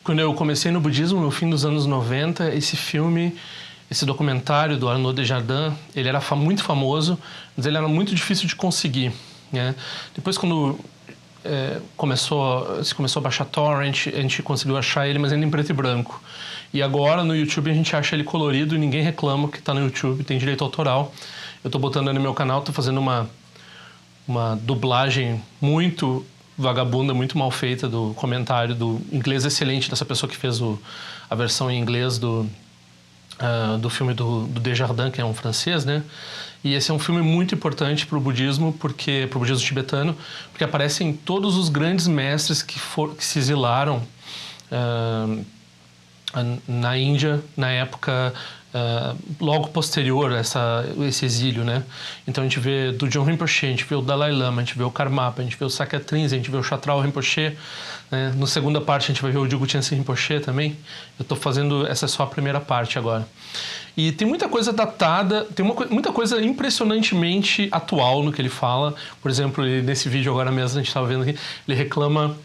Quando eu comecei no budismo, no fim dos anos 90, esse documentário do Arnaud Desjardins, ele era muito famoso, mas ele era muito difícil de conseguir, né? Depois, quando se começou a baixar torrent, a gente conseguiu achar ele, mas ainda em preto e branco. E agora, no YouTube, a gente acha ele colorido e ninguém reclama que está no YouTube, tem direito autoral. Eu estou botando no meu canal, estou fazendo uma dublagem muito vagabunda, muito mal feita do comentário do inglês excelente dessa pessoa que fez a versão em inglês do filme do Desjardins, que é um francês, né? E esse é um filme muito importante para o budismo, pro budismo tibetano, porque aparecem todos os grandes mestres que se exilaram na Índia, na época logo posterior a esse exílio, né? Então a gente vê do John Rinpoche, a gente vê o Dalai Lama, a gente vê o Karmapa, a gente vê o Sakya Trinze, a gente vê o Chatral Rinpoche, né? No segunda parte a gente vai ver o Jigpo Chense Rinpoche também. Eu estou fazendo, essa é só a primeira parte agora. E tem muita coisa datada, tem muita coisa impressionantemente atual no que ele fala. Por exemplo, nesse vídeo agora mesmo, a gente estava vendo aqui, ele reclama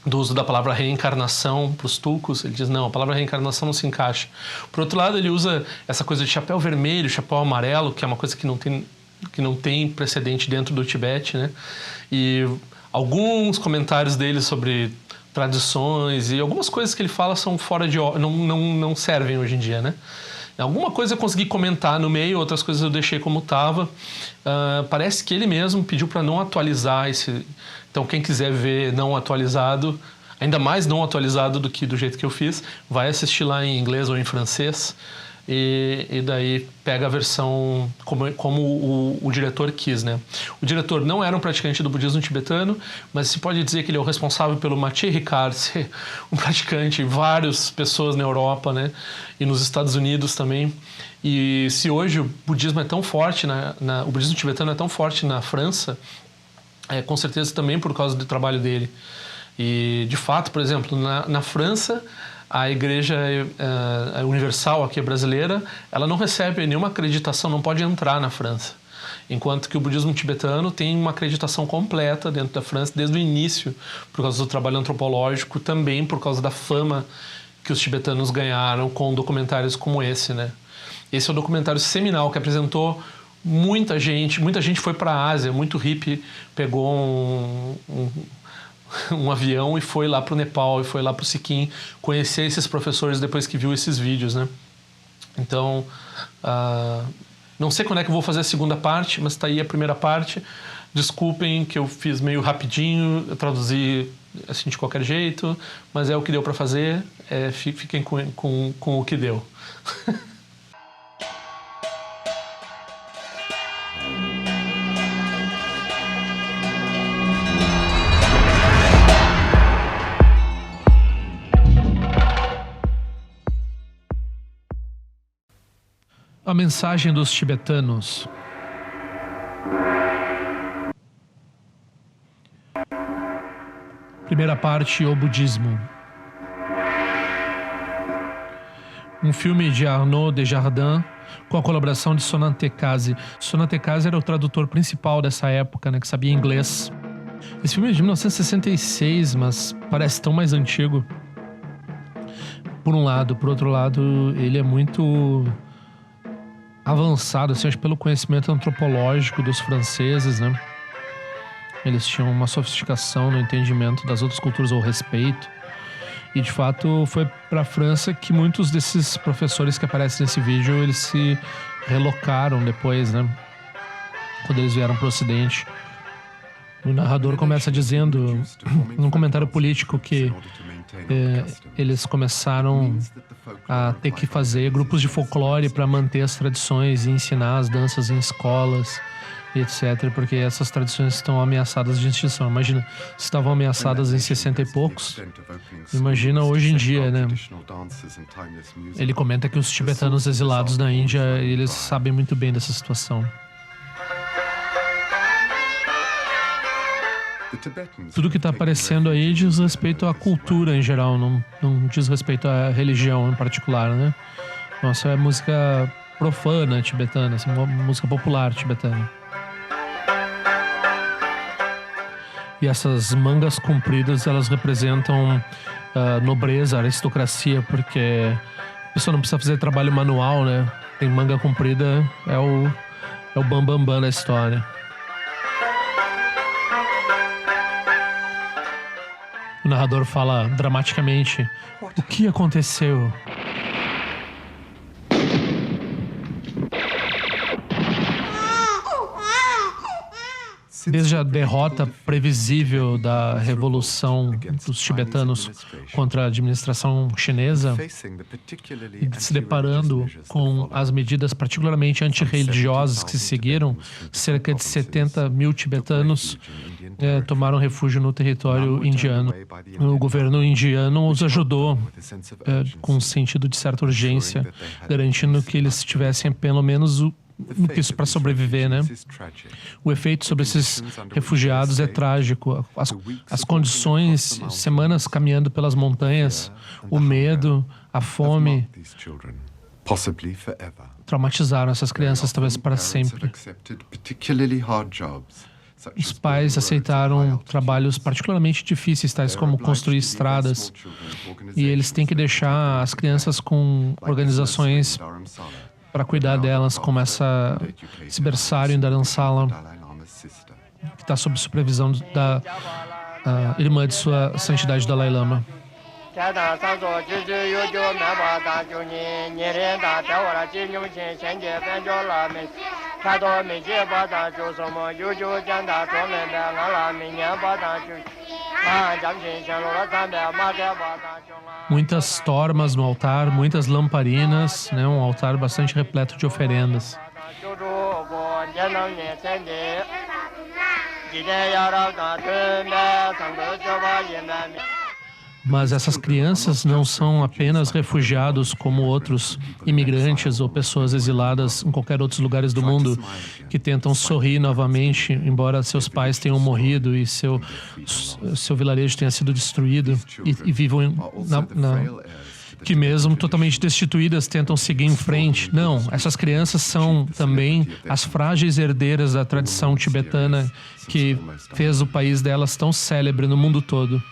do uso da palavra reencarnação para os tulkus. Ele diz, não, a palavra reencarnação não se encaixa. Por outro lado, ele usa essa coisa de chapéu vermelho, chapéu amarelo, que é uma coisa que não tem precedente dentro do Tibete, né? E alguns comentários dele sobre tradições e algumas coisas que ele fala são fora de... não servem hoje em dia, né? Alguma coisa eu consegui comentar no meio, outras coisas eu deixei como estava. Parece que ele mesmo pediu para não atualizar esse... Então, quem quiser ver não atualizado, ainda mais não atualizado do que do jeito que eu fiz, vai assistir lá em inglês ou em francês e daí pega a versão como o diretor quis, né? O diretor não era um praticante do budismo tibetano, mas se pode dizer que ele é o responsável pelo Maciej Ricard ser um praticante, várias pessoas na Europa, né? E nos Estados Unidos também. E se hoje o budismo é tão forte, o budismo tibetano é tão forte na França, com certeza também por causa do trabalho dele. E, de fato, por exemplo, na França, a Igreja Universal, aqui brasileira, ela não recebe nenhuma acreditação, não pode entrar na França. Enquanto que o budismo tibetano tem uma acreditação completa dentro da França desde o início, por causa do trabalho antropológico, também por causa da fama que os tibetanos ganharam com documentários como esse, né? Esse é o documentário seminal que apresentou muita gente foi para a Ásia, muito hippie pegou um avião e foi lá para o Nepal, e foi lá para o Sikkim conhecer esses professores depois que viu esses vídeos, né? Então, não sei quando é que eu vou fazer a segunda parte, mas está aí a primeira parte. Desculpem que eu fiz meio rapidinho, eu traduzi assim de qualquer jeito, mas é o que deu para fazer, fiquem com o que deu. A mensagem dos tibetanos. Primeira parte, o budismo. Um filme de Arnaud Desjardins com a colaboração de Sonante Kazi. Sonante Kazi era o tradutor principal dessa época, né, que sabia inglês. Esse filme é de 1966, mas parece tão mais antigo. Por um lado. Por outro lado, ele é muito avançado, assim, acho, pelo conhecimento antropológico dos franceses, né? Eles tinham uma sofisticação no entendimento das outras culturas ao respeito. E, de fato, foi para a França que muitos desses professores que aparecem nesse vídeo, eles se relocaram depois, né? Quando eles vieram para o Ocidente. O narrador começa dizendo, num comentário político, que eles começaram a ter que fazer grupos de folclore para manter as tradições e ensinar as danças em escolas, etc., porque essas tradições estão ameaçadas de extinção. Imagina, se estavam ameaçadas em 60 e poucos, imagina hoje em dia, né? Ele comenta que os tibetanos exilados na Índia, eles sabem muito bem dessa situação. Tudo que está aparecendo aí diz respeito à cultura em geral, não diz respeito à religião em particular, né? Nossa, é música profana tibetana, assim, música popular tibetana. E essas mangas compridas, elas representam nobreza, aristocracia, porque a pessoa não precisa fazer trabalho manual, né? Tem manga comprida, é o bambambam da história. O narrador fala dramaticamente: o que aconteceu? Desde a derrota previsível da revolução dos tibetanos contra a administração chinesa, e se deparando com as medidas particularmente antirreligiosas que se seguiram, cerca de 70 mil tibetanos tomaram refúgio no território indiano. O governo indiano os ajudou com um sentido de certa urgência, garantindo que eles tivessem pelo menos isso para sobreviver, né? O efeito sobre esses refugiados é trágico. As condições, semanas caminhando pelas montanhas, o medo, a fome, traumatizaram essas crianças talvez para sempre. Os pais aceitaram trabalhos particularmente difíceis, tais como construir estradas, e eles têm que deixar as crianças com organizações para cuidar delas, como esse berçário em Dharamsala, que está sob supervisão da irmã de Sua Santidade Dalai Lama. Muitas tormas no altar, muitas lamparinas, né? Um altar bastante repleto de oferendas. Mas essas crianças não são apenas refugiados como outros imigrantes ou pessoas exiladas em qualquer outros lugares do mundo que tentam sorrir novamente, embora seus pais tenham morrido e seu vilarejo tenha sido destruído e vivam que mesmo totalmente destituídas tentam seguir em frente. Não, essas crianças são também as frágeis herdeiras da tradição tibetana que fez o país delas tão célebre no mundo todo.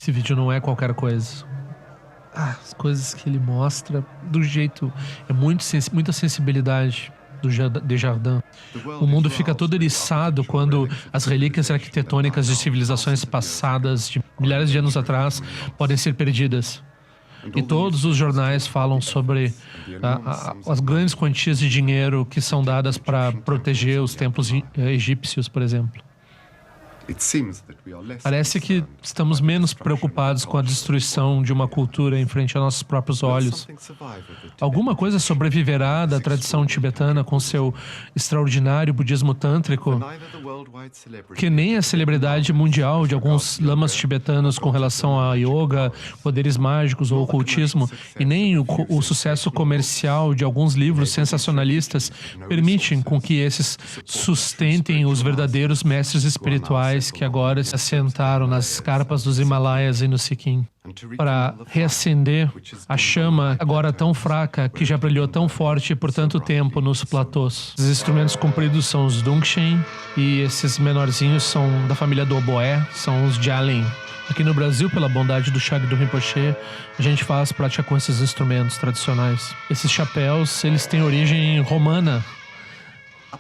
Esse vídeo não é qualquer coisa. As coisas que ele mostra, do jeito... É muita sensibilidade do Desjardins. O mundo fica todo eriçado quando as relíquias arquitetônicas de civilizações passadas, de milhares de anos atrás, podem ser perdidas. E todos os jornais falam sobre as grandes quantias de dinheiro que são dadas para proteger os templos egípcios, por exemplo. Parece que estamos menos preocupados com a destruição de uma cultura em frente a nossos próprios olhos. Alguma coisa sobreviverá da tradição tibetana com seu extraordinário budismo tântrico, que nem a celebridade mundial de alguns lamas tibetanos com relação a yoga, poderes mágicos ou ocultismo, e nem o sucesso comercial de alguns livros sensacionalistas permitem com que esses sustentem os verdadeiros mestres espirituais que agora se assentaram nas escarpas dos Himalaias e no Sikkim, para reacender a chama agora tão fraca que já brilhou tão forte por tanto tempo nos platôs. Os instrumentos compridos são os Dungshen e esses menorzinhos são da família do oboé, são os Jalin. Aqui no Brasil, pela bondade do Shagdu Rinpoche, a gente faz prática com esses instrumentos tradicionais. Esses chapéus, eles têm origem romana.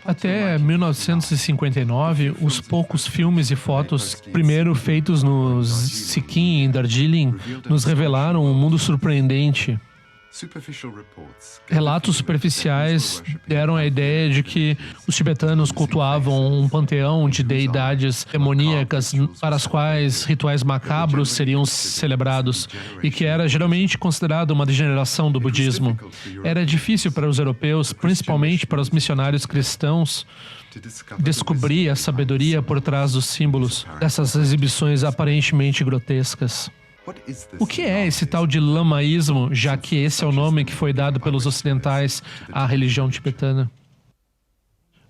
Até 1959, os poucos filmes e fotos, primeiro feitos no Sikkim e em Darjeeling, nos revelaram um mundo surpreendente. Relatos superficiais deram a ideia de que os tibetanos cultuavam um panteão de deidades demoníacas para as quais rituais macabros seriam celebrados e que era geralmente considerado uma degeneração do budismo. Era difícil para os europeus, principalmente para os missionários cristãos, descobrir a sabedoria por trás dos símbolos dessas exibições aparentemente grotescas. O que é esse tal de lamaísmo, já que esse é o nome que foi dado pelos ocidentais à religião tibetana?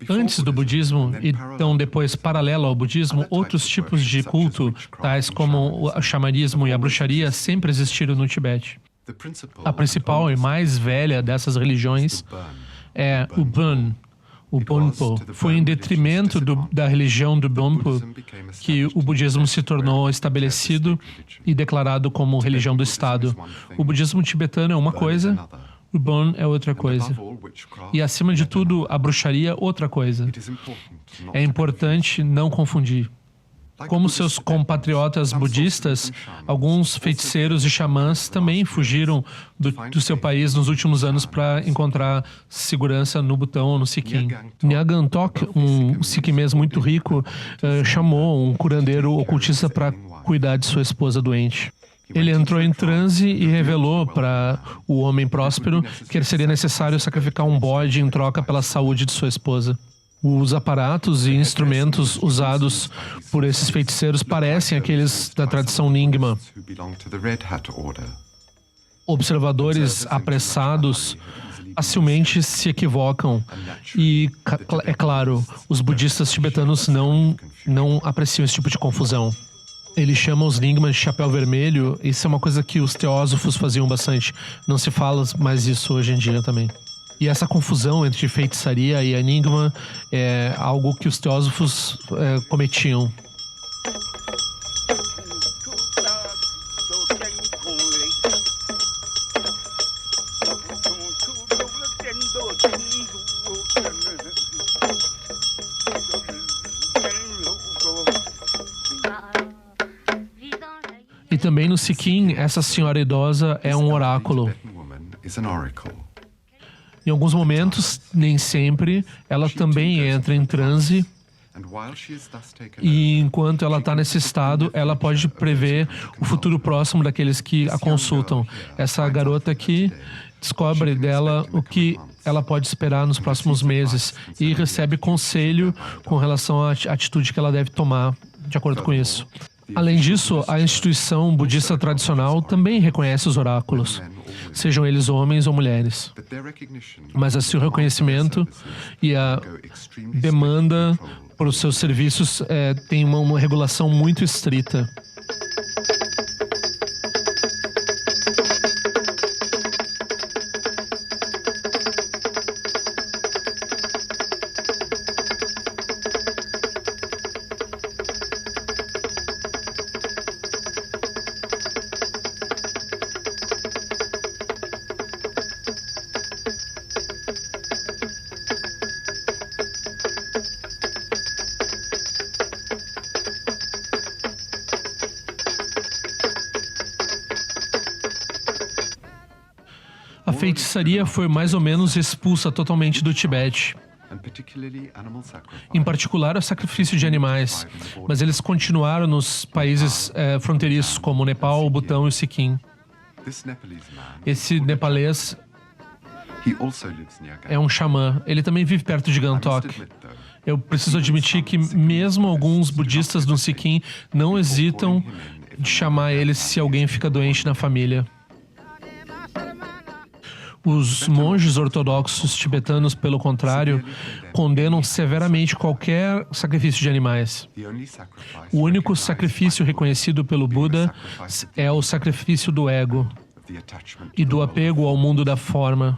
Antes do budismo, e então depois paralelo ao budismo, outros tipos de culto, tais como o xamanismo e a bruxaria, sempre existiram no Tibete. A principal e mais velha dessas religiões é o Bon, o Bonpo. Foi em detrimento da religião do Bonpo que o budismo se tornou estabelecido e declarado como religião do Estado. O budismo tibetano é uma coisa, o Bon é outra coisa. E, acima de tudo, a bruxaria, outra coisa. É importante não confundir. Como seus compatriotas budistas, alguns feiticeiros e xamãs também fugiram do seu país nos últimos anos para encontrar segurança no Butão ou no Sikkim. Nyagantok, um siquimês muito rico, chamou um curandeiro ocultista para cuidar de sua esposa doente. Ele entrou em transe e revelou para o homem próspero que seria necessário sacrificar um bode em troca pela saúde de sua esposa. Os aparatos e instrumentos usados por esses feiticeiros parecem aqueles da tradição Nyingma. Observadores apressados facilmente se equivocam e, é claro, os budistas tibetanos não apreciam esse tipo de confusão. Ele chama os Nyingma de chapéu vermelho. Isso é uma coisa que os teósofos faziam bastante. Não se fala mais isso hoje em dia também. E essa confusão entre feitiçaria e enigma é algo que os teósofos cometiam. E também no Sikkim, essa senhora idosa é um oráculo. Em alguns momentos, nem sempre, ela também entra em transe e enquanto ela está nesse estado, ela pode prever o futuro próximo daqueles que a consultam. Essa garota aqui descobre dela o que ela pode esperar nos próximos meses e recebe conselho com relação à atitude que ela deve tomar de acordo com isso. Além disso, a instituição budista tradicional também reconhece os oráculos, sejam eles homens ou mulheres. Mas assim, o reconhecimento e a demanda por os seus serviços tem uma regulação muito estrita. A feitiçaria foi mais ou menos expulsa totalmente do Tibete. Em particular, o sacrifício de animais, mas eles continuaram nos países fronteiriços como o Nepal, o Butão e o Sikkim. Esse nepalês é um xamã. Ele também vive perto de Gantok. Eu preciso admitir que mesmo alguns budistas no Sikkim não hesitam de chamar ele se alguém fica doente na família. Os monges ortodoxos tibetanos, pelo contrário, condenam severamente qualquer sacrifício de animais. O único sacrifício reconhecido pelo Buda é o sacrifício do ego e do apego ao mundo da forma.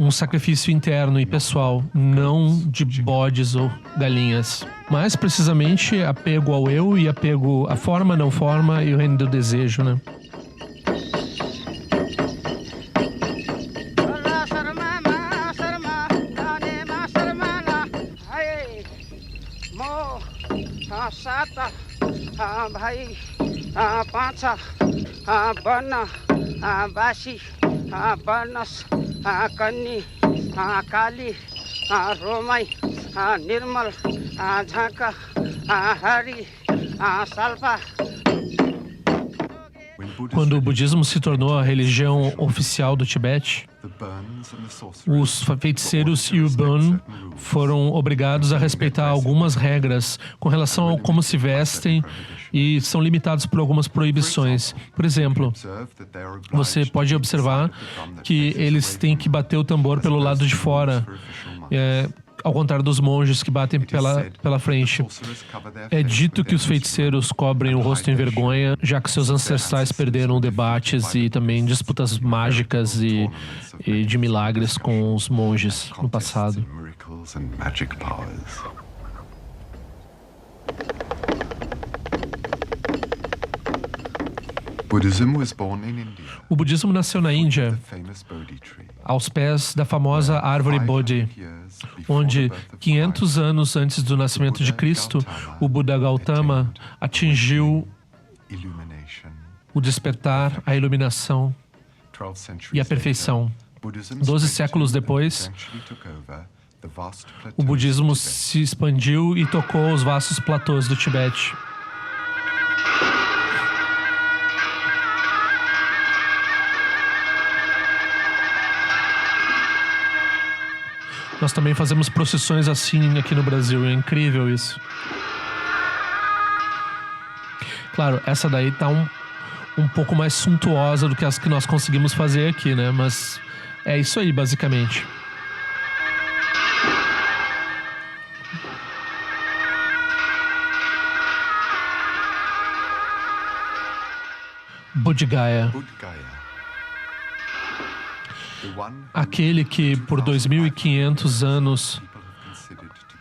Um sacrifício interno e pessoal, não de bodes ou galinhas. Mais precisamente, apego ao eu e apego à forma, não forma e o reino do desejo, né? Sata, bhai, pancha, bana, basi, banas, kanni, kali, romai, nirmal, jhanka, hari, salpa. Quando o budismo se tornou a religião oficial do Tibete, os feiticeiros e o Bon foram obrigados a respeitar algumas regras com relação a como se vestem e são limitados por algumas proibições. Por exemplo, você pode observar que eles têm que bater o tambor pelo lado de fora. ao contrário dos monges que batem pela frente. É dito que os feiticeiros cobrem o rosto em vergonha, já que seus ancestrais perderam debates e também disputas mágicas e de milagres com os monges no passado. O budismo nasceu na Índia, aos pés da famosa árvore Bodhi, onde 500 anos antes do nascimento de Cristo, o Buda Gautama atingiu o despertar, a iluminação e a perfeição. 12 séculos depois, o budismo se expandiu e tocou os vastos platôs do Tibete. Nós também fazemos procissões assim aqui no Brasil, é incrível isso. Claro, essa daí tá um pouco mais suntuosa do que as que nós conseguimos fazer aqui, né? Mas é isso aí, basicamente. Bodhigaya. Aquele que, por 2.500 anos,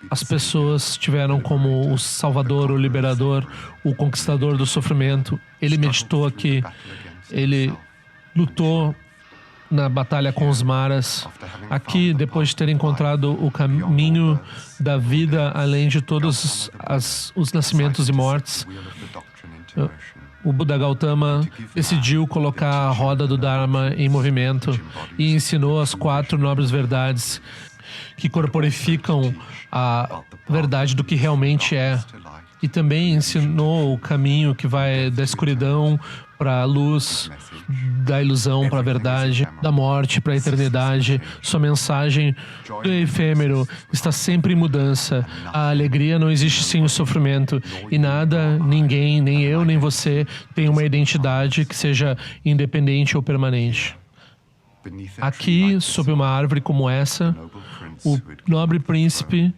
as pessoas tiveram como o salvador, o liberador, o conquistador do sofrimento. Ele meditou aqui, ele lutou na batalha com os Maras. Aqui, depois de ter encontrado o caminho da vida, além de todos os nascimentos e mortes, o Buda Gautama decidiu colocar a roda do Dharma em movimento e ensinou as 4 nobres verdades que corporificam a verdade do que realmente é. E também ensinou o caminho que vai da escuridão para a luz, da ilusão para a verdade, da morte para a eternidade. Sua mensagem é efêmero, está sempre em mudança. A alegria não existe sem o sofrimento. E nada, ninguém, nem eu, nem você, tem uma identidade que seja independente ou permanente. Aqui, sob uma árvore como essa, o nobre príncipe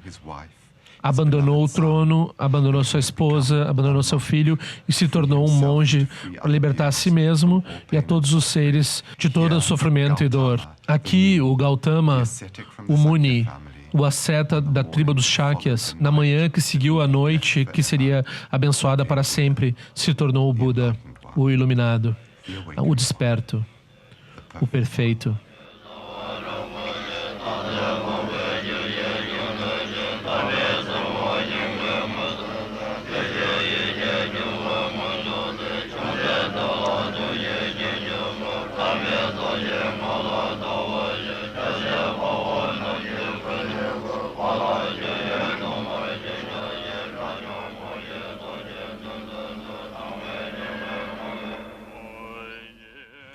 abandonou o trono, abandonou sua esposa, abandonou seu filho e se tornou um monge para libertar a si mesmo e a todos os seres de todo o sofrimento e dor. Aqui, o Gautama, o Muni, o asceta da tribo dos Shakyas, na manhã que seguiu a noite, que seria abençoada para sempre, se tornou o Buda, o iluminado, o desperto, o perfeito.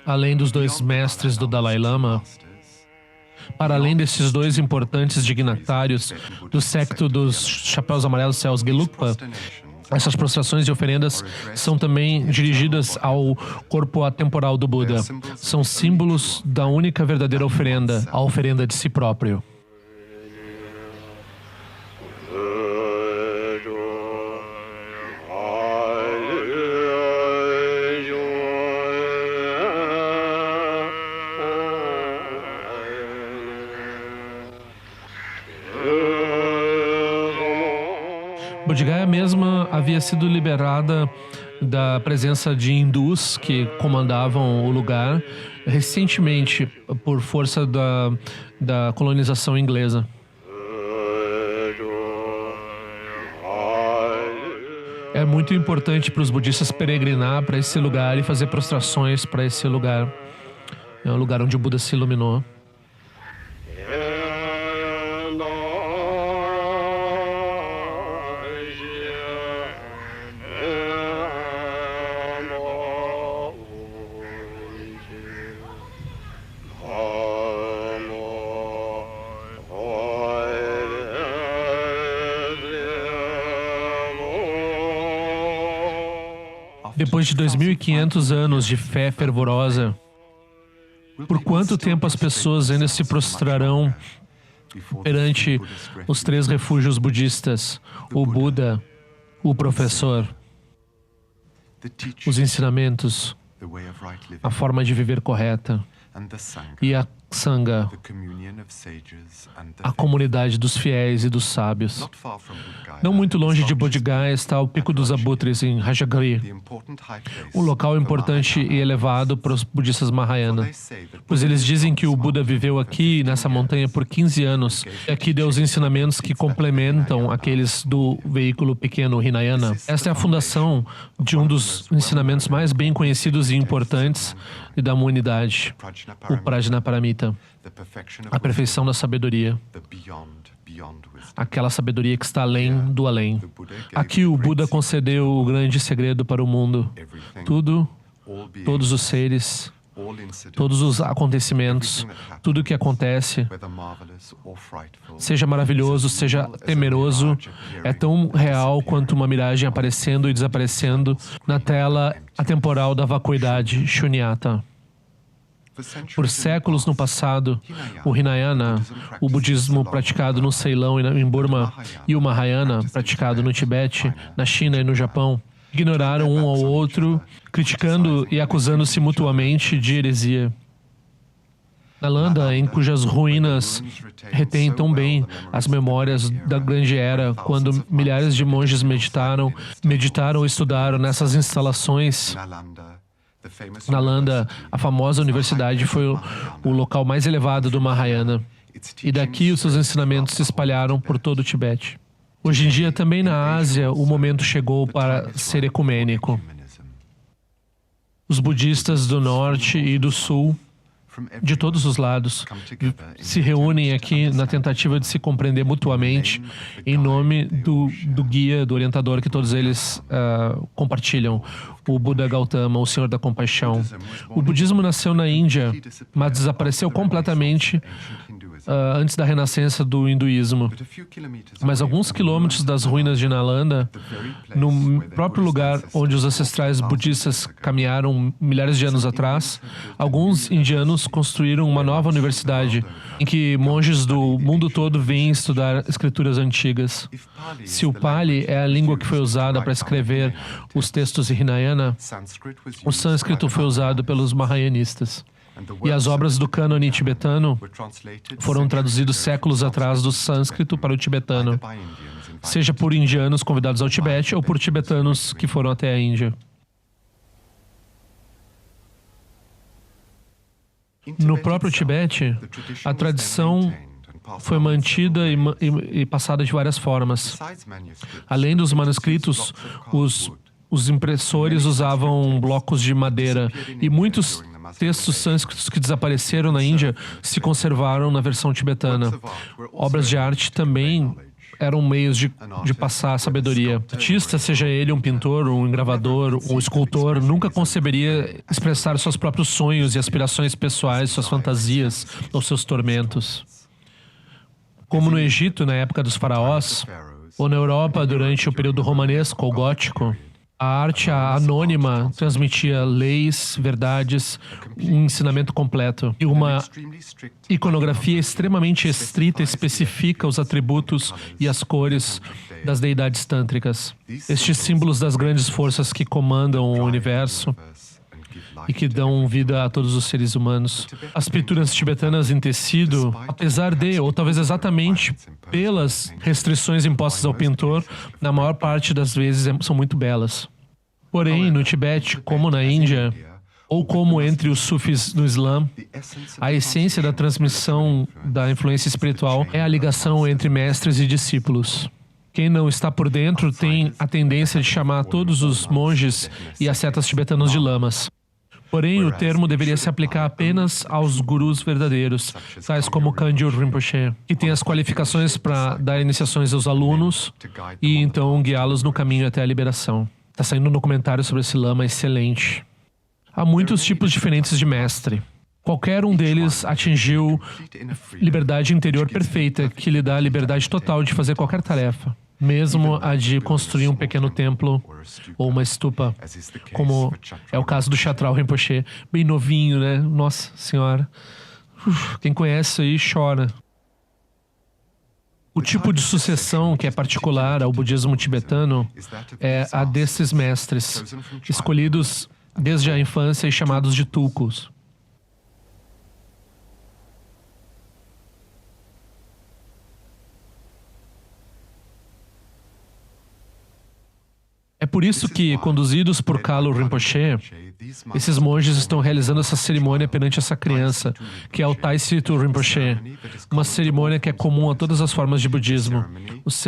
Além dos 2 mestres do Dalai Lama, para além desses 2 importantes dignatários do séquito dos chapéus amarelos Céus Gelugpa, essas prostrações e oferendas são também dirigidas ao corpo atemporal do Buda. São símbolos da única verdadeira oferenda, a oferenda de si próprio. Bodhigaya mesma havia sido liberada da presença de hindus que comandavam o lugar recentemente por força da colonização inglesa. É muito importante para os budistas peregrinar para esse lugar e fazer prostrações para esse lugar. É um lugar onde o Buda se iluminou. Depois de 2.500 anos de fé fervorosa, por quanto tempo as pessoas ainda se prostrarão perante os 3 refúgios budistas: o Buda, o professor, os ensinamentos, a forma de viver correta e a Sangha, a comunidade dos fiéis e dos sábios. Não muito longe de Bodh Gaya está o Pico dos Abutres, em Rajagiri, um local importante e elevado para os budistas Mahayana, pois eles dizem que o Buda viveu aqui, nessa montanha, por 15 anos, e aqui deu os ensinamentos que complementam aqueles do veículo pequeno Hinayana. Esta é a fundação de um dos ensinamentos mais bem conhecidos e importantes da humanidade, o Prajnaparamita, a perfeição da sabedoria, aquela sabedoria que está além do além. Aqui o Buda concedeu o grande segredo para o mundo. Tudo, todos os seres, todos os acontecimentos, tudo o que acontece, seja maravilhoso, seja temeroso, é tão real quanto uma miragem aparecendo e desaparecendo na tela atemporal da vacuidade, Shunyata. Por séculos no passado, o Hinayana, o budismo praticado no Ceilão e em Burma, e o Mahayana, praticado no Tibete, na China e no Japão, ignoraram um ao outro, criticando e acusando-se mutuamente de heresia. Nalanda, em cujas ruínas retém tão bem as memórias da grande era, quando milhares de monges meditaram e estudaram nessas instalações. Nalanda, a famosa universidade, foi o local mais elevado do Mahayana, e daqui os seus ensinamentos se espalharam por todo o Tibete. Hoje em dia, também na Ásia, o momento chegou para ser ecumênico. Os budistas do norte e do sul, de todos os lados, se reúnem aqui na tentativa de se compreender mutuamente em nome do guia, do orientador que todos eles compartilham, o Buda Gautama, o Senhor da Compaixão. O budismo nasceu na Índia, mas desapareceu completamente antes da renascença do hinduísmo. Mas alguns quilômetros das ruínas de Nalanda, no próprio lugar onde os ancestrais budistas caminharam milhares de anos atrás, alguns indianos construíram uma nova universidade em que monges do mundo todo vêm estudar escrituras antigas. Se o Pali é a língua que foi usada para escrever os textos de Hinayana, o sânscrito foi usado pelos Mahayanistas. E as obras do cânone tibetano foram traduzidas séculos atrás do sânscrito para o tibetano, seja por indianos convidados ao Tibete ou por tibetanos que foram até a Índia. No próprio Tibete, a tradição foi mantida e passada de várias formas. Além dos manuscritos, os impressores usavam blocos de madeira, e muitos textos sânscritos que desapareceram na Índia se conservaram na versão tibetana. Obras de arte também eram meios de passar a sabedoria. O artista, seja ele um pintor, um engravador, um escultor, nunca conceberia expressar seus próprios sonhos e aspirações pessoais, suas fantasias ou seus tormentos. Como no Egito, na época dos faraós, ou na Europa, durante o período romanesco ou gótico, a arte anônima transmitia leis, verdades, um ensinamento completo. E uma iconografia extremamente estrita especifica os atributos e as cores das deidades tântricas. Estes símbolos das grandes forças que comandam o universo e que dão vida a todos os seres humanos. As pinturas tibetanas em tecido, apesar de, ou talvez exatamente pelas restrições impostas ao pintor, na maior parte das vezes são muito belas. Porém, no Tibete, como na Índia, ou como entre os sufis no Islã, a essência da transmissão da influência espiritual é a ligação entre mestres e discípulos. Quem não está por dentro tem a tendência de chamar todos os monges e ascetas tibetanos de lamas. Porém, o termo deveria se aplicar apenas aos gurus verdadeiros, tais como Kangyur Rinpoche, que tem as qualificações para dar iniciações aos alunos e então guiá-los no caminho até a liberação. Está saindo um documentário sobre esse lama excelente. Há muitos tipos diferentes de mestre. Qualquer um deles atingiu liberdade interior perfeita, que lhe dá a liberdade total de fazer qualquer tarefa, mesmo a de construir um pequeno templo ou uma stupa, como é o caso do Chatral Rinpoche, bem novinho, né? Nossa Senhora. Quem conhece isso aí chora. O tipo de sucessão que é particular ao budismo tibetano é a desses mestres, escolhidos desde a infância e chamados de tulkus. É por isso que, conduzidos por Kalu Rinpoche, esses monges estão realizando essa cerimônia perante essa criança, que é o Tai Situ Rinpoche, uma cerimônia que é comum a todas as formas de budismo,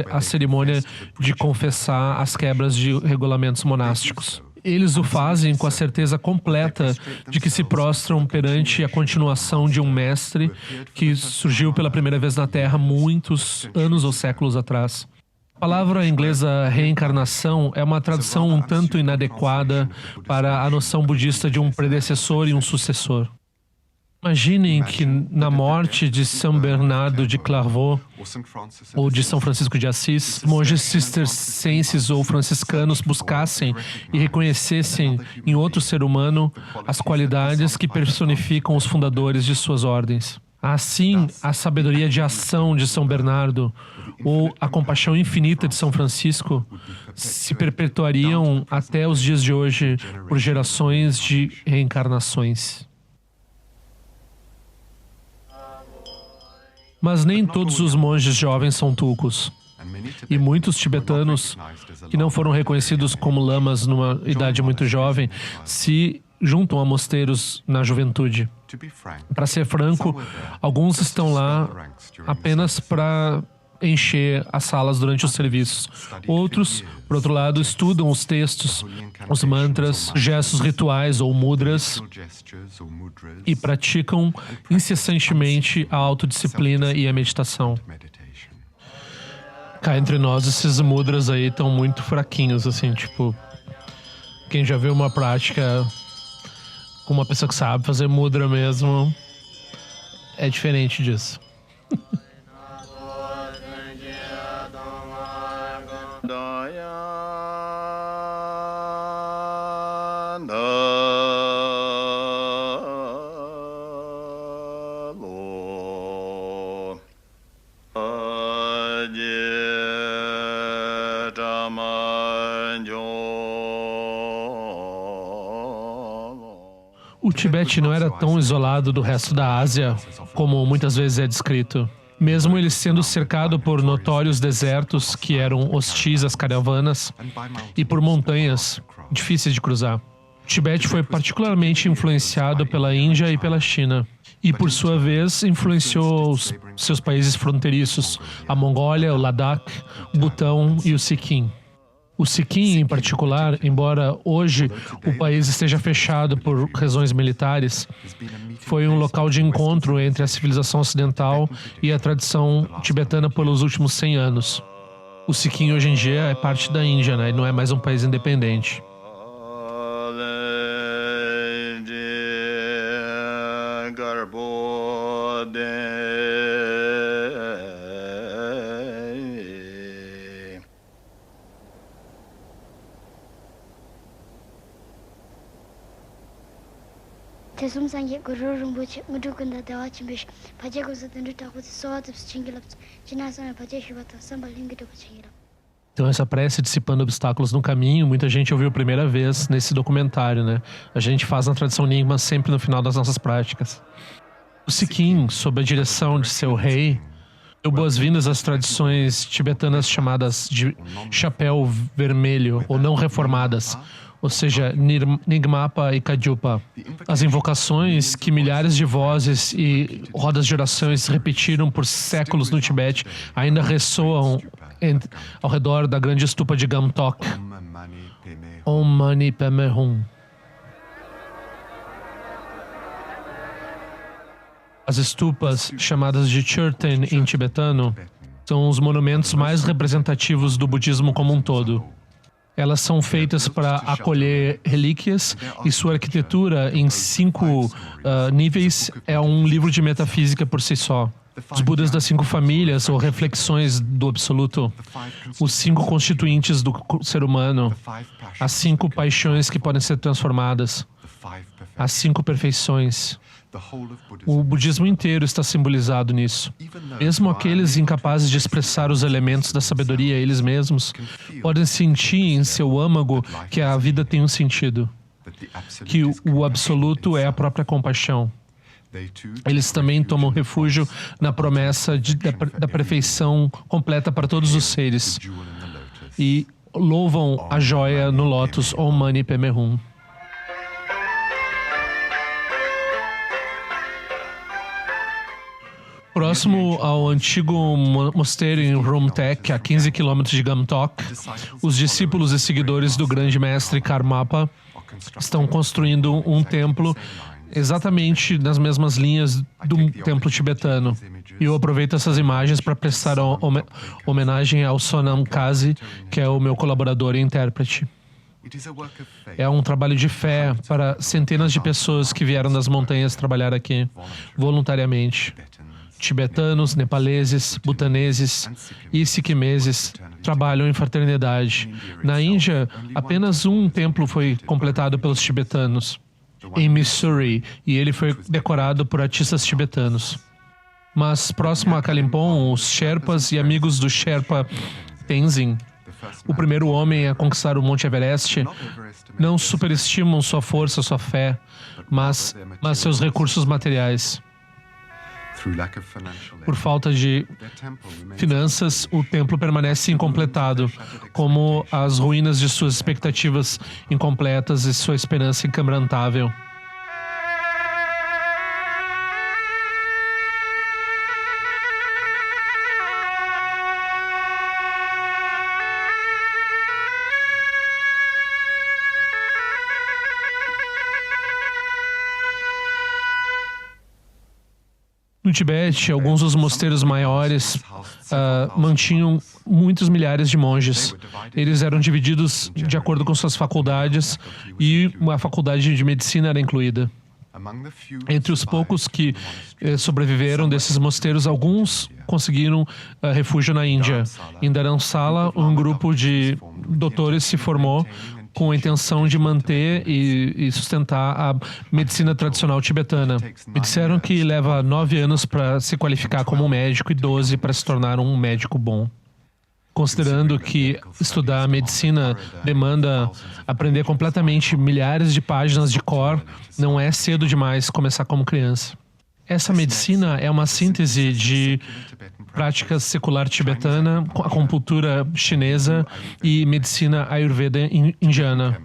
a cerimônia de confessar as quebras de regulamentos monásticos. Eles o fazem com a certeza completa de que se prostram perante a continuação de um mestre que surgiu pela primeira vez na Terra muitos anos ou séculos atrás. A palavra inglesa reencarnação é uma tradução um tanto inadequada para a noção budista de um predecessor e um sucessor. Imaginem que na morte de São Bernardo de Clairvaux ou de São Francisco de Assis, monges cistercenses ou franciscanos buscassem e reconhecessem em outro ser humano as qualidades que personificam os fundadores de suas ordens. Assim, a sabedoria de ação de São Bernardo ou a compaixão infinita de São Francisco se perpetuariam até os dias de hoje por gerações de reencarnações. Mas nem todos os monges jovens são tulkus. E muitos tibetanos, que não foram reconhecidos como lamas numa idade muito jovem, se juntam a mosteiros na juventude. Para ser franco, alguns estão lá apenas para encher as salas durante os serviços. Outros, por outro lado, estudam os textos, os mantras, gestos rituais ou mudras e praticam incessantemente a autodisciplina e a meditação. Cá entre nós, esses mudras aí estão muito fraquinhos, assim, tipo... Quem já viu uma prática com uma pessoa que sabe fazer mudra mesmo, é diferente disso. O Tibete não era tão isolado do resto da Ásia, como muitas vezes é descrito. Mesmo ele sendo cercado por notórios desertos que eram hostis às caravanas e por montanhas difíceis de cruzar. O Tibete foi particularmente influenciado pela Índia e pela China. E, por sua vez, influenciou os seus países fronteiriços, a Mongólia, o Ladakh, o Butão e o Sikkim. O Sikkim, em particular, embora hoje o país esteja fechado por razões militares, foi um local de encontro entre a civilização ocidental e a tradição tibetana pelos últimos 100 anos. O Sikkim hoje em dia é parte da Índia, né? E não é mais um país independente. Então essa prece dissipando obstáculos no caminho, muita gente ouviu a primeira vez nesse documentário, né? A gente faz na tradição Nyingma sempre no final das nossas práticas. O Sikkim, sob a direção de seu rei, deu boas-vindas às tradições tibetanas chamadas de chapéu vermelho ou não reformadas, ou seja, Nyingmapa e Kadjupa. As invocações que milhares de vozes e rodas de orações repetiram por séculos no Tibete ainda ressoam ao redor da grande estupa de Gamtok. Om Mani Padme Hum. As estupas, chamadas de Churten em tibetano, são os monumentos mais representativos do budismo como um todo. Elas são feitas para acolher relíquias e sua arquitetura em 5 níveis é um livro de metafísica por si só. Os Budas das 5 famílias, ou reflexões do Absoluto, os 5 constituintes do ser humano, as 5 paixões que podem ser transformadas, as 5 perfeições. O budismo inteiro está simbolizado nisso. Mesmo aqueles incapazes de expressar os elementos da sabedoria eles mesmos, podem sentir em seu âmago que a vida tem um sentido, que o Absoluto é a própria compaixão. Eles também tomam refúgio na promessa da perfeição completa para todos os seres e louvam a joia no lótus Om Mani Padme Hum. Próximo ao antigo mosteiro em Rumtek, a 15 km de Gamtok, os discípulos e seguidores do grande mestre Karmapa estão construindo um templo exatamente nas mesmas linhas do templo tibetano. E eu aproveito essas imagens para prestar homenagem ao Sonam Kazi, que é o meu colaborador e intérprete. É um trabalho de fé para centenas de pessoas que vieram das montanhas trabalhar aqui, voluntariamente. Tibetanos, nepaleses, butaneses e siquimeses trabalham em fraternidade. Na Índia, apenas um templo foi completado pelos tibetanos, em Missouri, e ele foi decorado por artistas tibetanos. Mas próximo a Kalimpong, os Sherpas e amigos do Sherpa Tenzin, o primeiro homem a conquistar o Monte Everest, não superestimam sua força, sua fé, mas seus recursos materiais. Por falta de finanças, o templo permanece incompletado, como as ruínas de suas expectativas incompletas e sua esperança inquebrantável. No Tibete, alguns dos mosteiros maiores mantinham muitos milhares de monges. Eles eram divididos de acordo com suas faculdades e a faculdade de medicina era incluída. Entre os poucos que sobreviveram desses mosteiros, alguns conseguiram refúgio na Índia. Em Dharamsala, um grupo de doutores se formou com a intenção de manter e sustentar a medicina tradicional tibetana. Me disseram que leva 9 anos para se qualificar como um médico e 12 para se tornar um médico bom. Considerando que estudar medicina demanda aprender completamente milhares de páginas de cor, não é cedo demais começar como criança. Essa medicina é uma síntese de prática secular tibetana, acupuntura chinesa e medicina ayurveda indiana.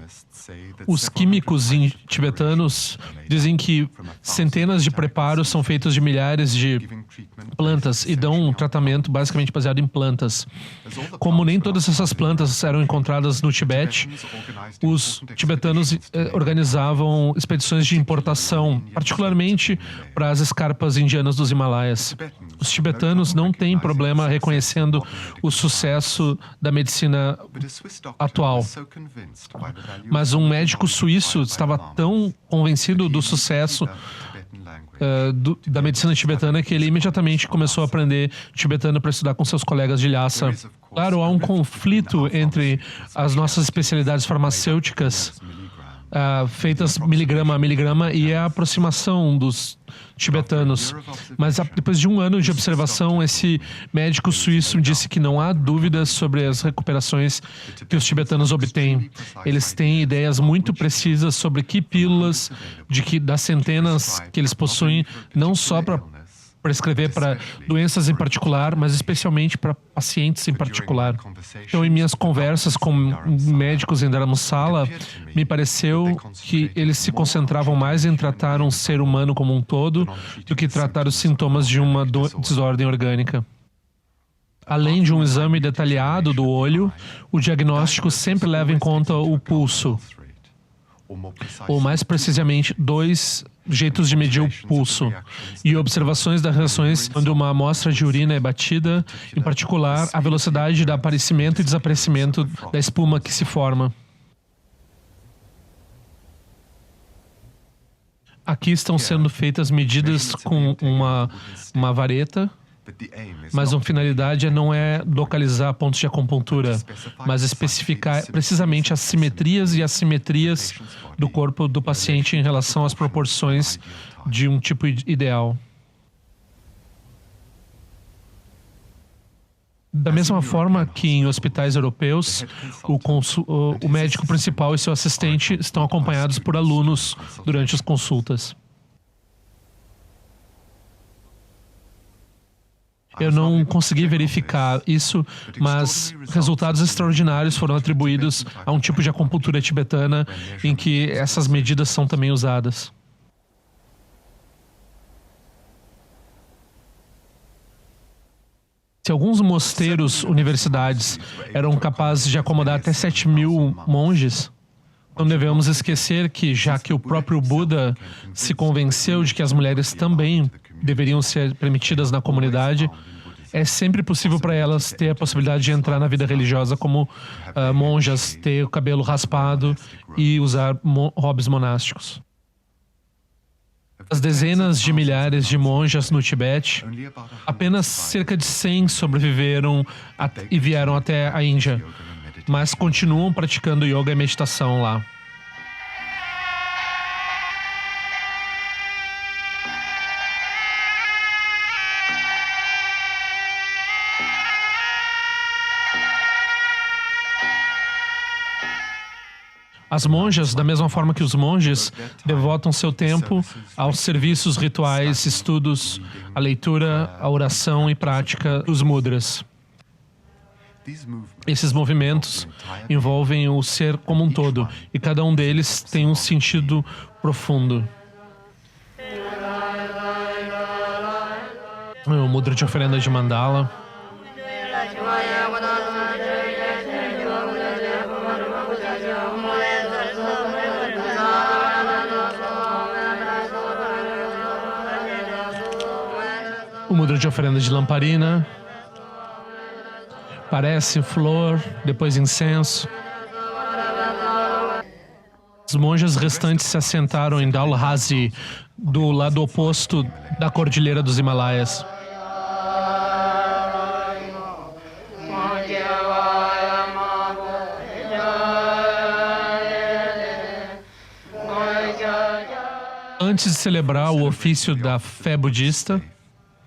Os químicos tibetanos dizem que centenas de preparos são feitos de milhares de plantas e dão um tratamento basicamente baseado em plantas. Como nem todas essas plantas eram encontradas no Tibete, os tibetanos organizavam expedições de importação, particularmente para as escarpas indianas dos Himalaias. Os tibetanos não têm problema reconhecendo o sucesso da medicina atual. Mas um médico suíço estava tão convencido do sucesso da medicina tibetana que ele imediatamente começou a aprender tibetano para estudar com seus colegas de Lhasa. Claro, há um conflito entre as nossas especialidades farmacêuticas feitas miligrama a miligrama e a aproximação dos tibetanos. Mas depois de um ano de observação, esse médico suíço disse que não há dúvidas sobre as recuperações que os tibetanos obtêm. Eles têm ideias muito precisas sobre que pílulas, das centenas que eles possuem, não só para prescrever para doenças em particular, mas especialmente para pacientes em particular. Então, em minhas conversas com médicos em Dharamsala, me pareceu que eles se concentravam mais em tratar um ser humano como um todo do que tratar os sintomas de uma desordem orgânica. Além de um exame detalhado do olho, o diagnóstico sempre leva em conta o pulso, ou mais precisamente 2 jeitos de medir o pulso e observações das reações quando uma amostra de urina é batida, em particular a velocidade do aparecimento e desaparecimento da espuma que se forma. Aqui estão sendo feitas medidas com uma vareta, mas a finalidade não é localizar pontos de acupuntura, mas especificar precisamente as simetrias e assimetrias do corpo do paciente em relação às proporções de um tipo ideal. Da mesma forma que em hospitais europeus, o médico principal e seu assistente estão acompanhados por alunos durante as consultas. Eu não consegui verificar isso, mas resultados extraordinários foram atribuídos a um tipo de acupuntura tibetana em que essas medidas são também usadas. Se alguns mosteiros, universidades, eram capazes de acomodar até 7.000 monges, não devemos esquecer que, já que o próprio Buda se convenceu de que as mulheres também deveriam ser permitidas na comunidade, é sempre possível para elas ter a possibilidade de entrar na vida religiosa como monjas, ter o cabelo raspado e usar hobbies monásticos. As dezenas de milhares de monjas no Tibete, apenas cerca de 100 sobreviveram e vieram até a Índia, mas continuam praticando yoga e meditação lá. As monjas, da mesma forma que os monges, devotam seu tempo aos serviços rituais, estudos, a leitura, a oração e prática dos mudras. Esses movimentos envolvem o ser como um todo, e cada um deles tem um sentido profundo. O mudra de oferenda de mandala. O mudra de oferenda de lamparina. Parece flor, depois incenso. Os monges restantes se assentaram em Dalhousie, do lado oposto da Cordilheira dos Himalaias. Antes de celebrar o ofício da fé budista,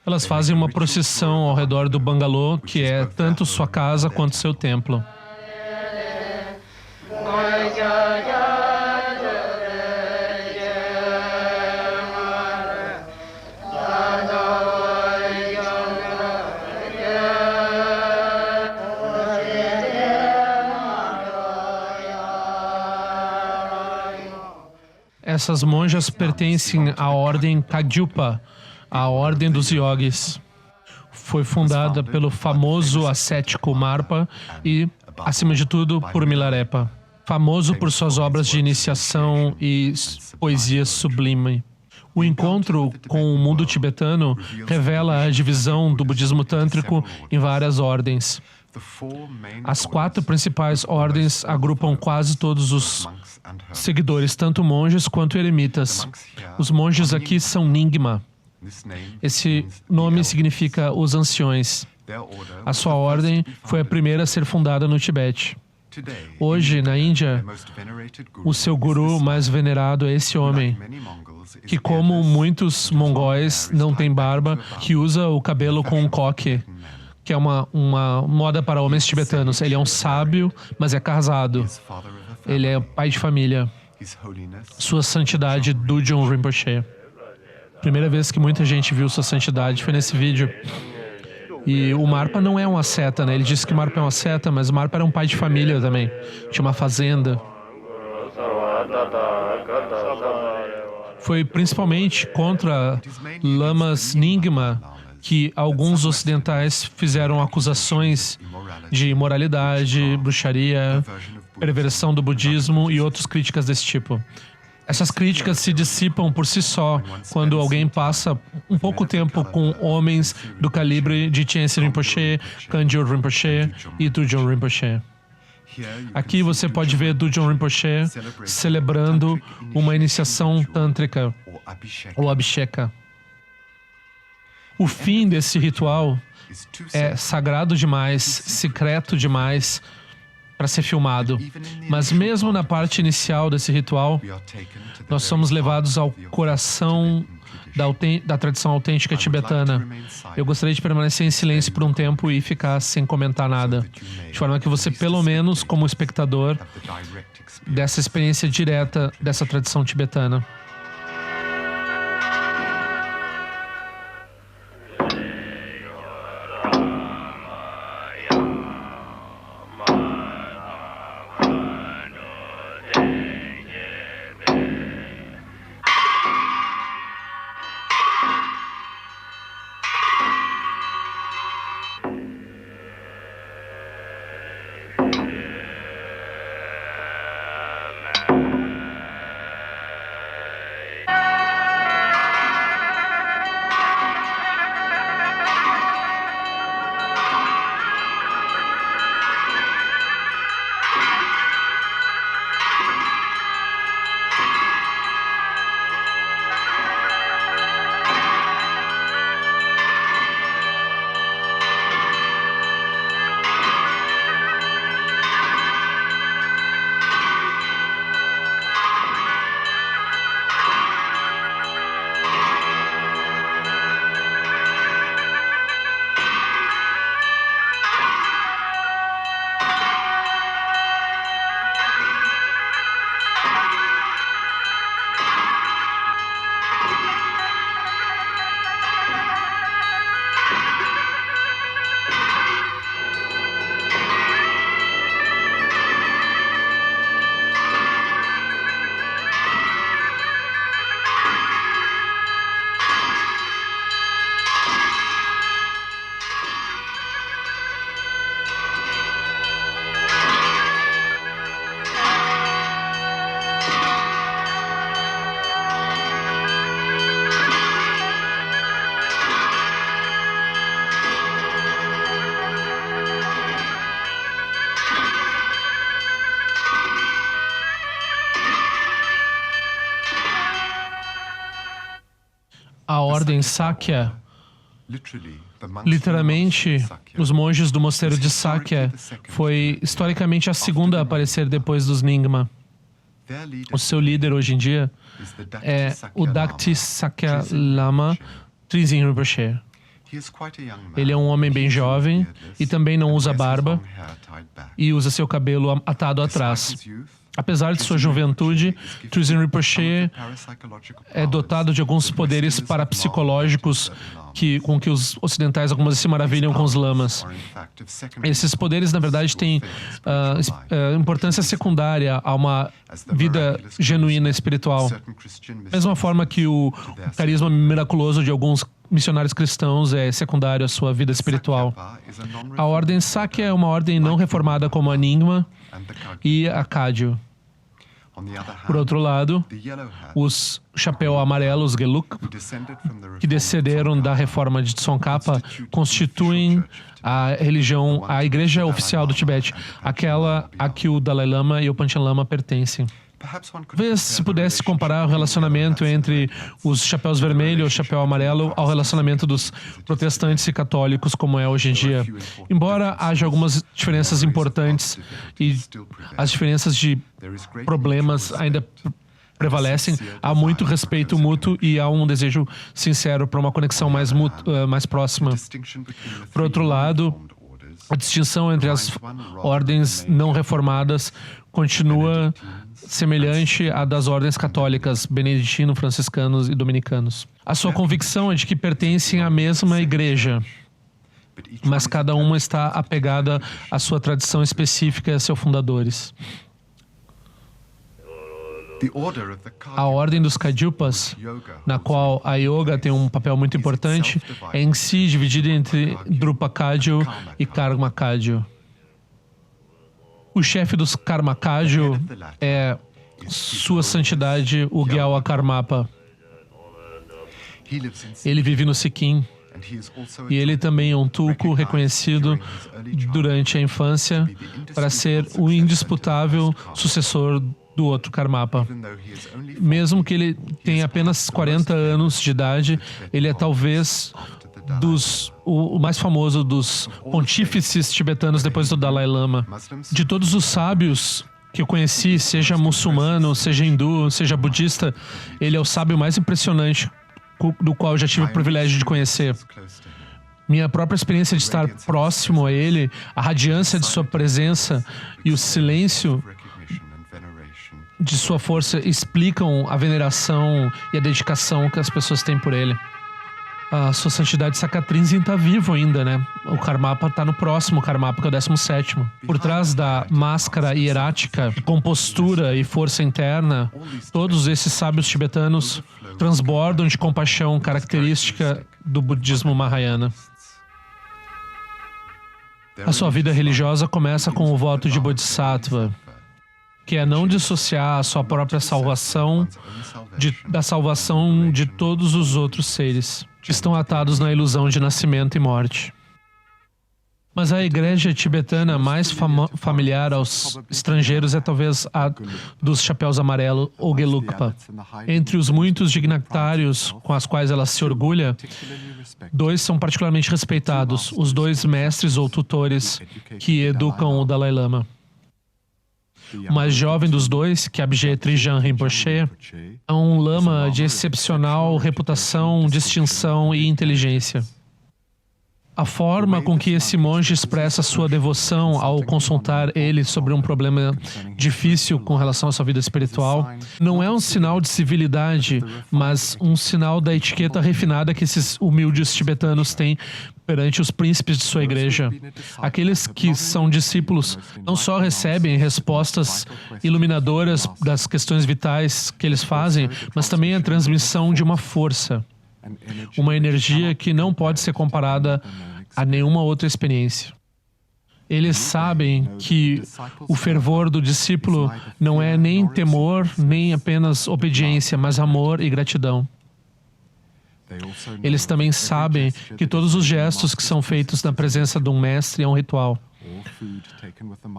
elas fazem uma procissão ao redor do bangalô, que é tanto sua casa quanto seu templo. Essas monjas pertencem à ordem Kagyupa, a Ordem dos Yogis. Foi fundada pelo famoso ascético Marpa e, acima de tudo, por Milarepa, famoso por suas obras de iniciação e poesia sublime. O encontro com o mundo tibetano revela a divisão do budismo tântrico em várias ordens. As 4 principais ordens agrupam quase todos os seguidores, tanto monges quanto eremitas. Os monges aqui são Nyingma. Esse nome significa os anciões. A sua ordem foi a primeira a ser fundada no Tibete. Hoje, na Índia, o seu guru mais venerado é esse homem, que, como muitos mongóis, não tem barba, que usa o cabelo com um coque, que é uma moda para homens tibetanos. Ele é um sábio, mas é casado. Ele é pai de família. Sua Santidade Dudjom Rinpoche. Primeira vez que muita gente viu Sua Santidade foi nesse vídeo. E o Marpa não é um asceta, né? Ele disse que o Marpa é um asceta, mas o Marpa era um pai de família também. Tinha uma fazenda. Foi principalmente contra lamas Nyingma que alguns ocidentais fizeram acusações de imoralidade, bruxaria, perversão do budismo e outras críticas desse tipo. Essas críticas se dissipam por si só quando alguém passa um pouco tempo com homens do calibre de Tenzin Rinpoche, Kangyur Rinpoche e Dudjom Rinpoche. Aqui você pode ver Dudjom Rinpoche celebrando uma iniciação tântrica ou Abhisheka. O fim desse ritual é sagrado demais, secreto demais para ser filmado. Mas mesmo na parte inicial desse ritual, nós somos levados ao coração da tradição autêntica tibetana. Eu gostaria de permanecer em silêncio por um tempo e ficar sem comentar nada, de forma que você, pelo menos como espectador, dessa experiência direta dessa tradição tibetana. A ordem Sakya, literalmente, os monges do mosteiro de Sakya, foi historicamente a segunda a aparecer depois dos Nyingma. O seu líder hoje em dia é o Dakti Sakya Lama Trizin Rinpoche. Ele é um homem bem jovem e também não usa barba e usa seu cabelo atado atrás. Apesar de sua juventude, Trizin Rinpoche é dotado de alguns poderes parapsicológicos com que os ocidentais algumas vezes se maravilham com os lamas. Esses poderes, na verdade, têm importância secundária a uma vida genuína espiritual. Da mesma forma que o carisma miraculoso de alguns missionários cristãos é secundário à sua vida espiritual. A ordem Sakya é uma ordem não reformada como a Nyingma e a Kagyu. Por outro lado, os chapéu amarelo, os Geluk, que descenderam da reforma de Tsongkhapa, constituem a religião, a igreja oficial do Tibete, aquela a que o Dalai Lama e o Panchen Lama pertencem. Talvez se pudesse comparar o relacionamento entre os chapéus vermelhos e o chapéu amarelo ao relacionamento dos protestantes e católicos, como é hoje em dia. Embora haja algumas diferenças importantes e as diferenças de problemas ainda prevalecem, há muito respeito mútuo e há um desejo sincero para uma conexão mais próxima. Por outro lado, a distinção entre as ordens não reformadas continua semelhante à das ordens católicas, beneditino, franciscanos e dominicanos. A sua convicção é de que pertencem à mesma igreja, mas cada uma está apegada à sua tradição específica e a seus fundadores. A ordem dos Kagyupas, na qual a yoga tem um papel muito importante, é em si dividida entre Drupa Kagyu e Karma Kagyu. O chefe dos Karma Kagyu é Sua Santidade, o Gyalwa Karmapa. Ele vive no Sikkim e ele também é um tulku reconhecido durante a infância para ser o indisputável sucessor do outro Karmapa. Mesmo que ele tenha apenas 40 anos de idade, ele é talvez o mais famoso dos pontífices tibetanos depois do Dalai Lama. De todos os sábios que eu conheci, seja muçulmano, seja hindu, seja budista, ele é o sábio mais impressionante do qual eu já tive o privilégio de conhecer. Minha própria experiência de estar próximo a ele, a radiância de sua presença e o silêncio de sua força explicam a veneração e a dedicação que as pessoas têm por ele. A sua santidade Sakatrinzin está vivo ainda, né? O Karmapa está no próximo Karmapa, que é o 17º. Por trás da máscara hierática, compostura e força interna, todos esses sábios tibetanos transbordam de compaixão característica do budismo Mahayana. A sua vida religiosa começa com o voto de Bodhisattva, que é não dissociar a sua própria salvação da salvação de todos os outros seres que estão atados na ilusão de nascimento e morte. Mas a igreja tibetana mais familiar aos estrangeiros é talvez a dos chapéus amarelos, ou Gelugpa. Entre os muitos dignatários com os quais ela se orgulha, 2 são particularmente respeitados, os 2 mestres ou tutores que educam o Dalai Lama. O mais jovem dos 2, que é Abje Trijan Rinpoche, é um lama de excepcional reputação, distinção e inteligência. A forma com que esse monge expressa sua devoção ao consultar ele sobre um problema difícil com relação à sua vida espiritual não é um sinal de civilidade, mas um sinal da etiqueta refinada que esses humildes tibetanos têm perante os príncipes de sua igreja. Aqueles que são discípulos não só recebem respostas iluminadoras das questões vitais que eles fazem, mas também a transmissão de uma força, uma energia que não pode ser comparada a nenhuma outra experiência. Eles sabem que o fervor do discípulo não é nem temor, nem apenas obediência, mas amor e gratidão. Eles também sabem que todos os gestos que são feitos na presença de um mestre é um ritual.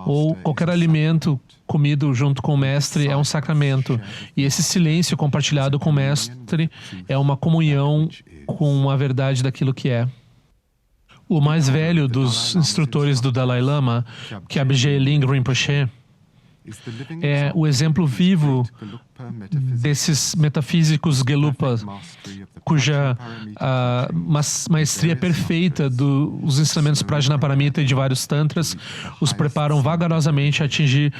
Ou qualquer alimento comido junto com o mestre é um sacramento. E esse silêncio compartilhado com o mestre é uma comunhão com a verdade daquilo que é. O mais velho dos instrutores do Dalai Lama, que é Abje Ling Rinpoche, é o exemplo vivo desses metafísicos Gelugpas, cuja maestria perfeita dos ensinamentos Prajnaparamita e de vários tantras os preparam vagarosamente a atingir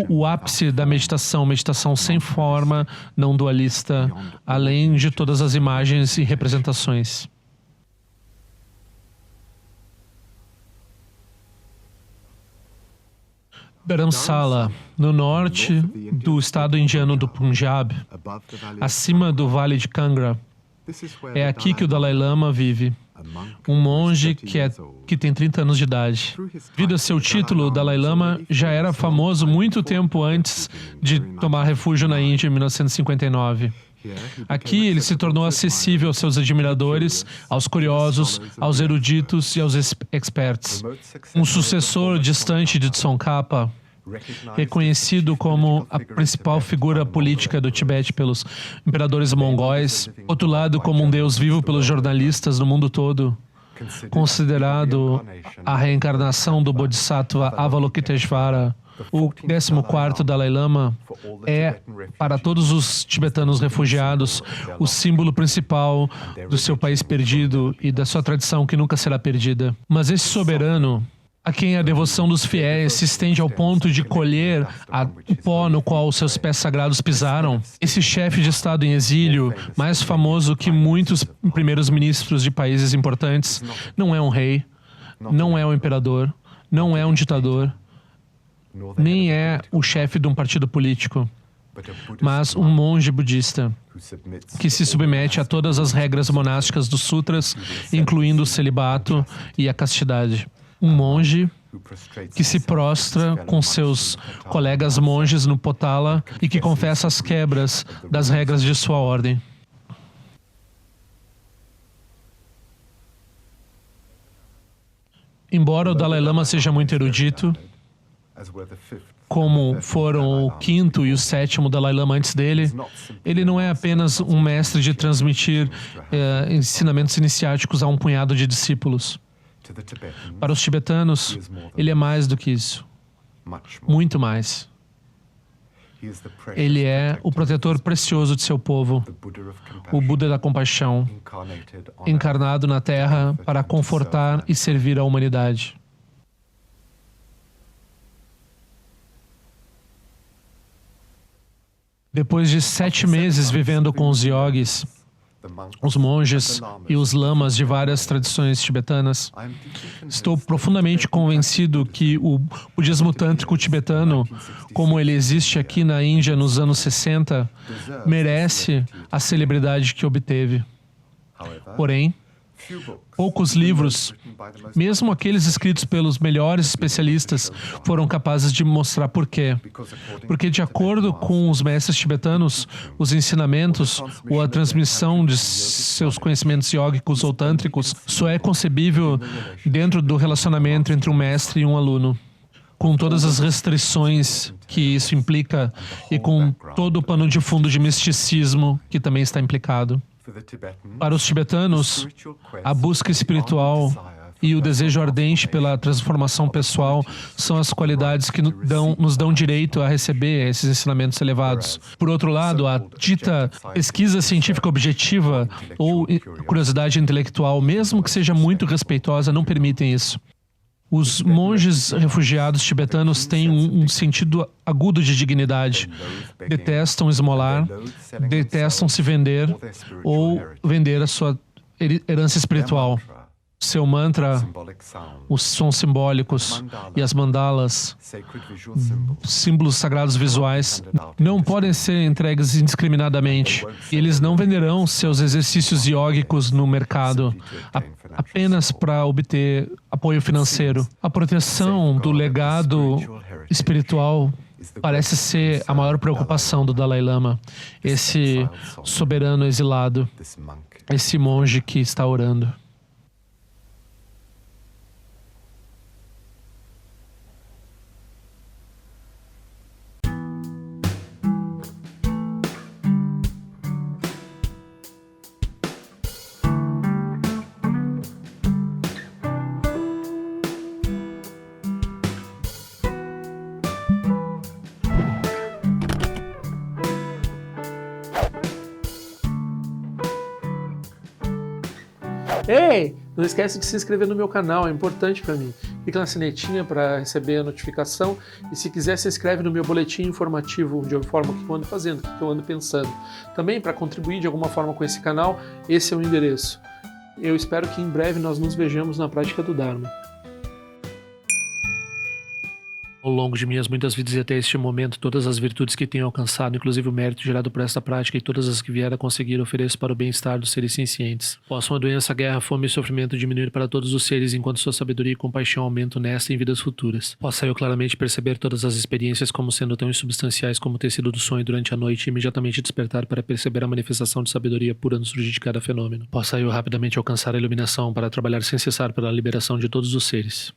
o ápice da meditação sem forma, não dualista, além de todas as imagens e representações. Dharamsala, no norte do estado indiano do Punjab, acima do vale de Kangra. É aqui que o Dalai Lama vive, um monge que tem 30 anos de idade. Devido a seu título, o Dalai Lama já era famoso muito tempo antes de tomar refúgio na Índia em 1959. Aqui ele se tornou acessível aos seus admiradores, aos curiosos, aos eruditos e aos experts. Um sucessor distante de Tsongkhapa, reconhecido como a principal figura política do Tibete pelos imperadores mongóis, rotulado como um deus vivo pelos jornalistas no mundo todo, considerado a reencarnação do Bodhisattva Avalokiteshvara. O 14º Dalai Lama é, para todos os tibetanos refugiados, o símbolo principal do seu país perdido e da sua tradição que nunca será perdida. Mas esse soberano, a quem a devoção dos fiéis se estende ao ponto de colher o pó no qual seus pés sagrados pisaram, esse chefe de Estado em exílio, mais famoso que muitos primeiros ministros de países importantes, não é um rei, não é um imperador, não é um ditador, nem é o chefe de um partido político, mas um monge budista que se submete a todas as regras monásticas dos sutras, incluindo o celibato e a castidade. Um monge que se prostra com seus colegas monges no Potala e que confessa as quebras das regras de sua ordem. Embora o Dalai Lama seja muito erudito, como foram o quinto e o sétimo Dalai Lama antes dele, ele não é apenas um mestre de transmitir ensinamentos iniciáticos a um punhado de discípulos. Para os tibetanos, ele é mais do que isso, muito mais. Ele é o protetor precioso de seu povo, o Buda da compaixão, encarnado na Terra para confortar e servir a humanidade. Depois de 7 meses vivendo com os yogis, os monges e os lamas de várias tradições tibetanas, estou profundamente convencido que o budismo tântrico tibetano, como ele existe aqui na Índia nos anos 60, merece a celebridade que obteve. Porém, poucos livros, mesmo aqueles escritos pelos melhores especialistas, foram capazes de mostrar por quê. Porque, de acordo com os mestres tibetanos, os ensinamentos ou a transmissão de seus conhecimentos yógicos ou tântricos só é concebível dentro do relacionamento entre um mestre e um aluno, com todas as restrições que isso implica e com todo o pano de fundo de misticismo que também está implicado. Para os tibetanos, a busca espiritual e o desejo ardente pela transformação pessoal são as qualidades que nos dão direito a receber esses ensinamentos elevados. Por outro lado, a dita pesquisa científica objetiva ou curiosidade intelectual, mesmo que seja muito respeitosa, não permitem isso. Os monges refugiados tibetanos têm um sentido agudo de dignidade. Detestam esmolar, detestam se vender ou vender a sua herança espiritual. Seu mantra, os sons simbólicos e as mandalas, símbolos sagrados visuais, não podem ser entregues indiscriminadamente. Eles não venderão seus exercícios iógicos no mercado apenas para obter apoio financeiro. A proteção do legado espiritual parece ser a maior preocupação do Dalai Lama, esse soberano exilado, esse monge que está orando. Ei, não esquece de se inscrever no meu canal, é importante para mim. Clica na sinetinha para receber a notificação e se quiser se inscreve no meu boletim informativo de forma o que eu ando fazendo, o que eu ando pensando. Também para contribuir de alguma forma com esse canal, esse é o endereço. Eu espero que em breve nós nos vejamos na prática do Dharma. Ao longo de minhas muitas vidas e até este momento, todas as virtudes que tenho alcançado, inclusive o mérito gerado por esta prática e todas as que vier a conseguir, ofereço para o bem-estar dos seres cientes. Possam a doença, a guerra, a fome e o sofrimento diminuir para todos os seres, enquanto sua sabedoria e compaixão aumentam nesta e em vidas futuras. Possa eu claramente perceber todas as experiências como sendo tão insubstanciais como o tecido do sonho durante a noite e imediatamente despertar para perceber a manifestação de sabedoria pura no surgir de cada fenômeno. Possa eu rapidamente alcançar a iluminação para trabalhar sem cessar pela liberação de todos os seres.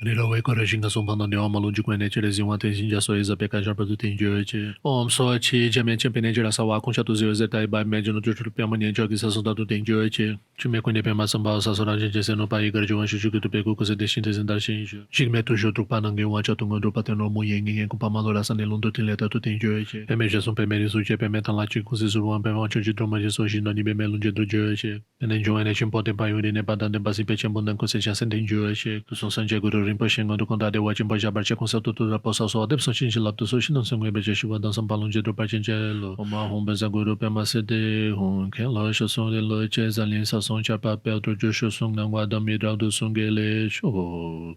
Nirawe Korajinga Sumpana Neoma Lundi Kwene Cherezi Wate Jinja Soiza Pekajar Produtin Jote Om Sochi Jamen Champene Jirasawa Kunchatuzi Zetai Bai Mediano Jutu Piamania Jogisa Sundatu Tem Jote Time Kwene Pema Samba Sasora Jese no Pai Garjuan Shujuku Peku Kose Destintes Zendar Shinju Jigmetu Jutru Panangi Wacha Tungondo Pateno Muyengi Kupamalora Sanelundu Tinleta Tutin Jote Pemeja Sum Pemeri Suche Pemetan Lati Kuzizuan Pemancho de Troma de Soji no Nibe Melunde do Jote Enenjoane Chimpote Payuri Nebadan de Basi Pechambundan Conseja Senten Jote Tuson Sanjaguru Rinpoche do Condado de Wachimbo Jabarche com seu tutor da Poça Só Depson Chinji Lapto Sushi não são Weber Jeshuva Dançam Palunde do Partingelo Oma Humba Zaguru Pemacede Hun Ken Locha Sung de Loche Zalin Sasson Chapapel Trojo Sung Nangwa Damidral do Sungele Show